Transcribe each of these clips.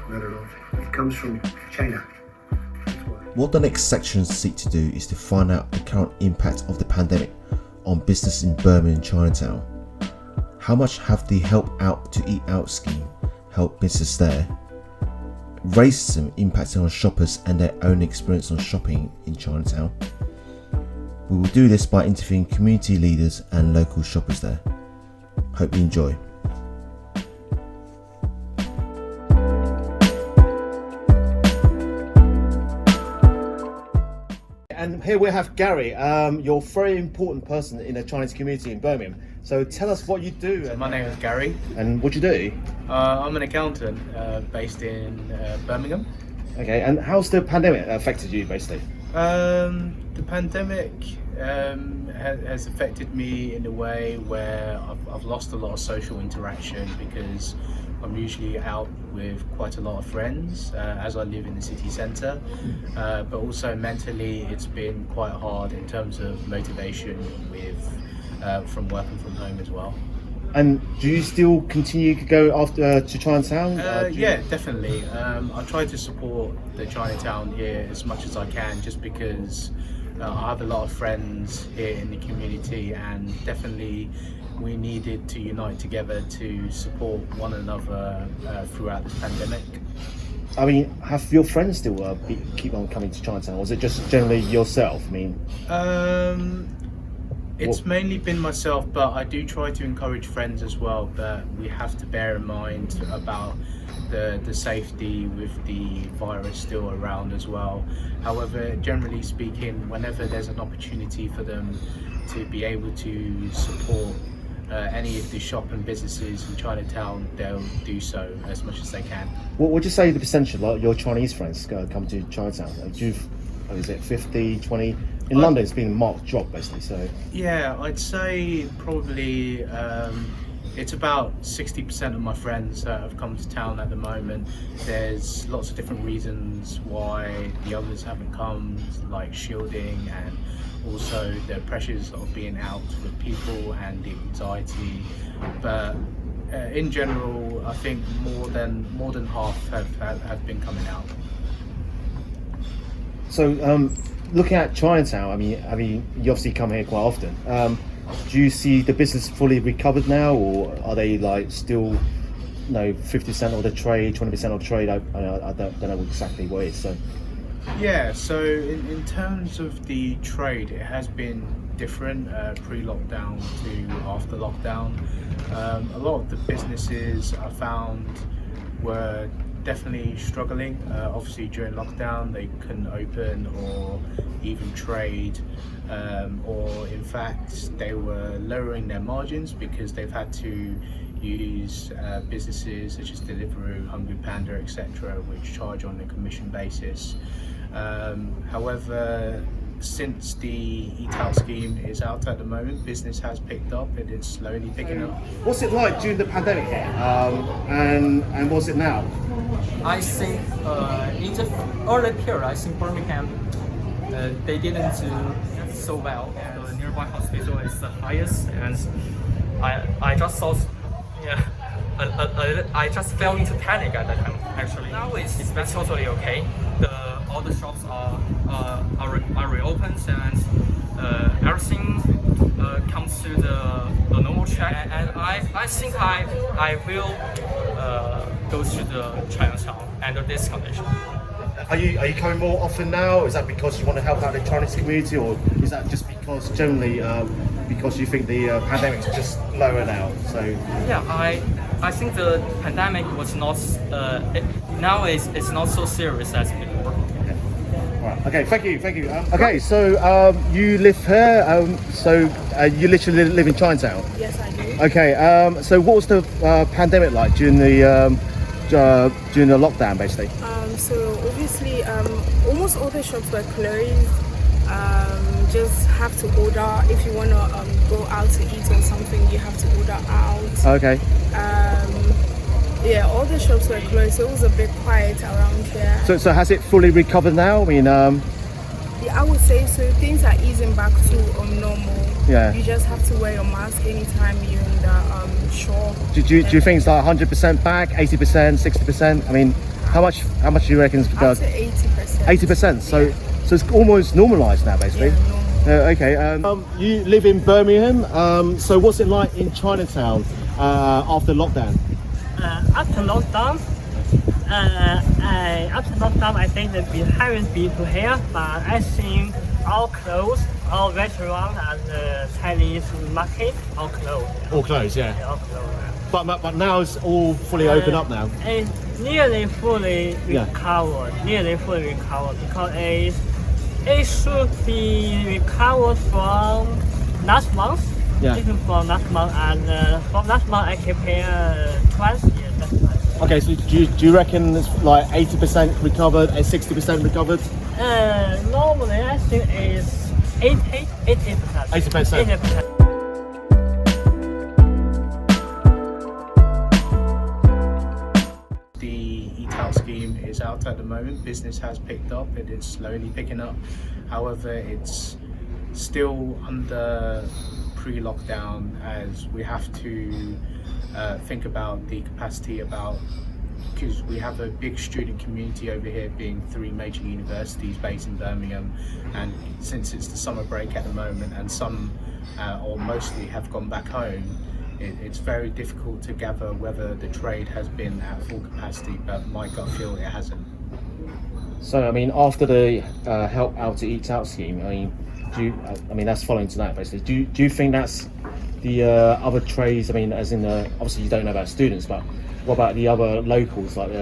not at all. It comes from China. That's why. What the next sections seek to do is to find out the current impact of the pandemic on business in Birmingham Chinatown. How much have the Help Out to Eat Out scheme helped business there? Racism impacting on shoppers and their own experience on shopping in Chinatown. We will do this by interviewing community leaders and local shoppers there. Hope you enjoy. And here we have Gary. You're a very important person in the Chinese community in Birmingham. So tell us what you do. So my name is Gary. And what you do? I'm an accountant based in Birmingham. Okay, and how's the pandemic affected you basically? The pandemic has affected me in a way where I've lost a lot of social interaction because I'm usually out with quite a lot of friends as I live in the city centre, but also mentally it's been quite hard in terms of motivation from working from home as well. And do you still continue to go after to Chinatown? Yeah, definitely. I try to support the Chinatown here as much as I can, just because I have a lot of friends here in the community, and definitely we needed to unite together to support one another throughout this pandemic. I mean, have your friends still keep on coming to Chinatown, or is it just generally yourself? I mean, it's mainly been myself, but I do try to encourage friends as well. But we have to bear in mind about the safety with the virus still around as well. However, generally speaking, whenever there's an opportunity for them to be able to support any of the shop and businesses in Chinatown, they'll do so as much as they can. What would you say the percentage of your Chinese friends come to Chinatown? Is it 50, 20? In London, it's been a marked drop, basically. So yeah, I'd say probably it's about 60% of my friends that have come to town at the moment. There's lots of different reasons why the others haven't come, like shielding and also the pressures of being out with people and the anxiety. But in general, I think more than half have been coming out. So looking at Chinatown, I mean, you obviously come here quite often. Do you see the business fully recovered now, or are they like still, 50% of the trade, 20% of the trade? I don't know exactly what it is. So yeah, so in terms of the trade, it has been different pre-lockdown to after lockdown. A lot of the businesses I found were definitely struggling. Obviously during lockdown they couldn't open or even trade, or in fact they were lowering their margins because they've had to use businesses such as Deliveroo, Hungry Panda, etc., which charge on a commission basis. However, since the Eat Out scheme is out at the moment, business has picked up. It is slowly picking up. what's it like during the pandemic here, and what's it now? I think in the early period, I think Birmingham they didn't do so well. The nearby hospital is the highest, and I just thought, yeah, I just fell into panic at that time. Actually, now it's totally okay. All the shops are reopened, and everything comes to the normal track. And I think I will go to the Chinatown under this condition. Are you coming more often now? Is that because you want to help out the Chinese community, or is that just because generally because you think the pandemic's just lower now? So yeah, I think the pandemic was not now it's not so serious as before. Right. Okay, thank you. Okay, so you live here, so you literally live in Chinatown? Yes, I do. Okay, so what was the pandemic like during the lockdown, basically? So obviously, almost all the shops were closed. Just have to order. If you want to go out to eat or something, you have to order out. Okay. Yeah, all the shops were closed, so it was a bit quiet around here. So has it fully recovered now? I mean, yeah, I would say so. Things are easing back to normal. Yeah. You just have to wear your mask anytime you're in the shop. do you think it's like 100% back, 80%, 60%? I mean, How much do you reckon? Up to 80%. 80%. So it's almost normalised now, basically. Yeah, Okay. You live in Birmingham. So what's it like in Chinatown after lockdown? After lockdown, I think that we haven't been to here, but I think all closed, all restaurants and Chinese market all closed. All closed, yeah. All closed. But now it's all fully open up now. It's nearly fully Yeah. recovered. Nearly fully recovered because it should be recovered from last month. Yeah. Even from last month, and from last month I came here twice. Yeah, that's twice. Okay, so do you reckon it's like 80% recovered and 60% recovered? Normally I think it's 80%. 80%. 80%. The eat-out scheme is out at the moment. Business has picked up. It is slowly picking up. However, it's still under pre-lockdown, as we have to think about the capacity, because we have a big student community over here, being 3 major universities based in Birmingham, and since it's the summer break at the moment and some or mostly have gone back home, it's very difficult to gather whether the trade has been at full capacity, but my gut feel it hasn't. So I mean, after the help out to eat out scheme, I mean that's following to that basically. Do you think that's the other trades? I mean, as in obviously you don't know about students, but what about the other locals like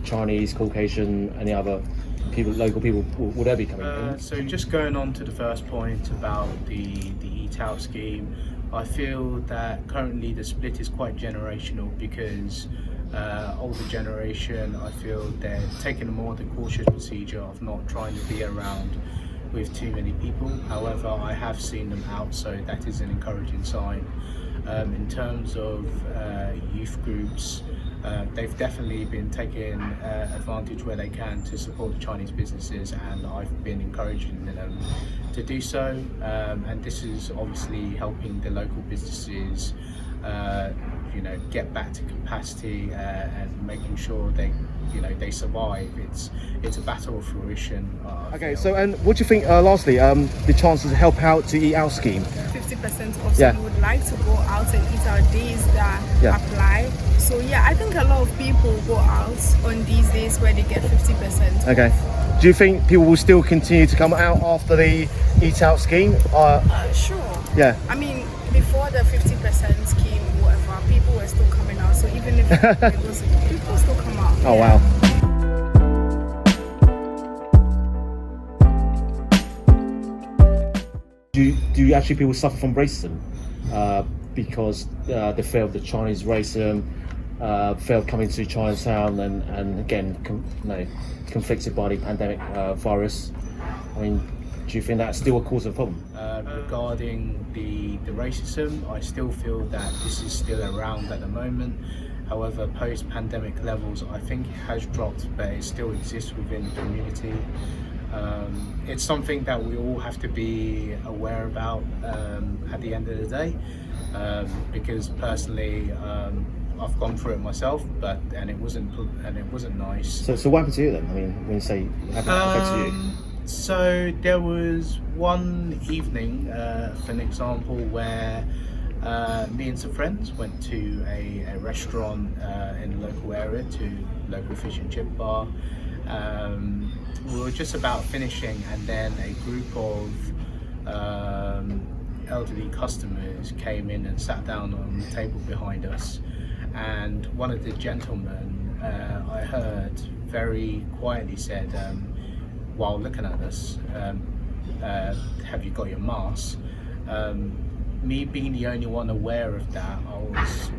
Chinese, Caucasian, any other people, local people? Will they be coming in? So just going on to the first point about the eat out scheme, I feel that currently the split is quite generational, because older generation, I feel they're taking a more the cautious procedure of not trying to be around with too many people. However, I have seen them out, so that is an encouraging sign. In terms of youth groups, they've definitely been taking advantage where they can to support the Chinese businesses, and I've been encouraging them to do so. And this is obviously helping the local businesses get back to capacity and making sure they survive. It's a battle of fruition. Okay, so and what do you think? Lastly, the Chancellor's help out to eat out scheme. 50% off. Yeah. So you would like to go out and eat out days that Yeah. apply. So yeah, I think a lot of people go out on these days where they get 50%. Okay. Do you think people will still continue to come out after the eat out scheme? Sure. Yeah. I mean, before the 50% scheme, whatever, people were still coming out. So even if it was, people still come out. Oh yeah. wow. Do actually people suffer from racism because they feel the Chinese racism, feel coming to Chinatown and again conflicted by the pandemic virus? I mean, do you think that's still a cause of problem? Regarding the racism, I still feel that this is still around at the moment. However, post-pandemic levels, I think it has dropped, but it still exists within the community. It's something that we all have to be aware about at the end of the day, because personally, I've gone through it myself, and it wasn't nice. So what happened to you then? I mean, when you say it affected you? So there was one evening, for an example, where me and some friends went to a restaurant in the local area, to local fish and chip bar. We were just about finishing, and then a group of elderly customers came in and sat down on the table behind us, and one of the gentlemen, I heard very quietly said, while looking at us, have you got your mask? Me being the only one aware of that, I was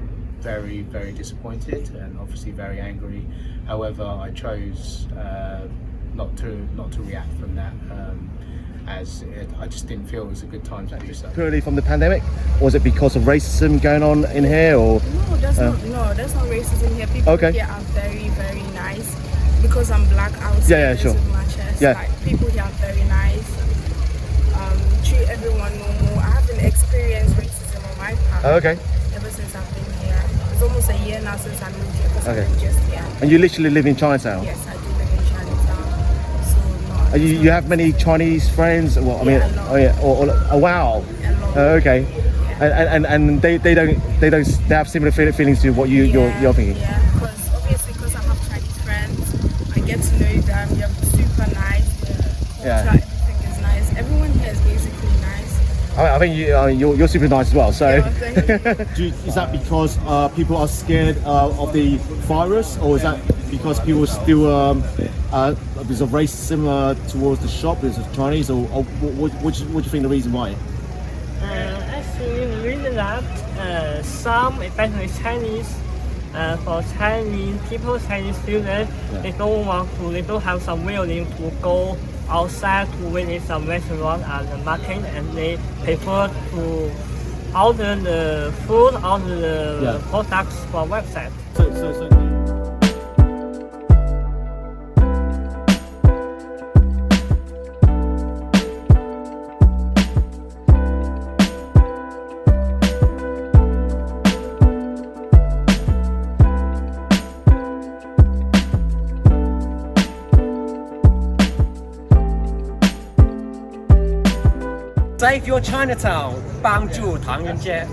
very, very disappointed and obviously very angry. However, I chose not to react from that, as I just didn't feel it was a good time to do so. Purely from the pandemic, or was it because of racism going on in here, or? No, there's not racism here. People here are very, very nice. Because I'm black outside, yeah, sure. with my chest, Yeah. like, people here are very nice. Treat everyone normal. I haven't experienced racism on my part. Oh, okay. Ever since I've been here. It's almost a year now since I moved here because Okay. I just, yeah. And you literally live in Chinatown? Yes, I do live in Chinatown. So, no. You have many Chinese friends? Well, I mean, Yeah, a lot. oh yeah, oh wow. A lot. Okay. And they have similar feelings to what you're thinking. Yeah, because I have Chinese friends, I get to know them. They're super nice. The culture, Yeah. everything is nice. Everyone here is basically nice. I think you're super nice as well. So, Yeah, thank you. is that because people are scared of the virus, or is that because people still there's a race similar towards the shop, there's a Chinese, or what do you think the reason why? Actually, the reason that some, especially Chinese, for Chinese people, Chinese students, they don't have some willing to go outside to visit some restaurant and the market, and they prefer to order the food, order the products from website. So. Save your Chinatown，帮助唐人街。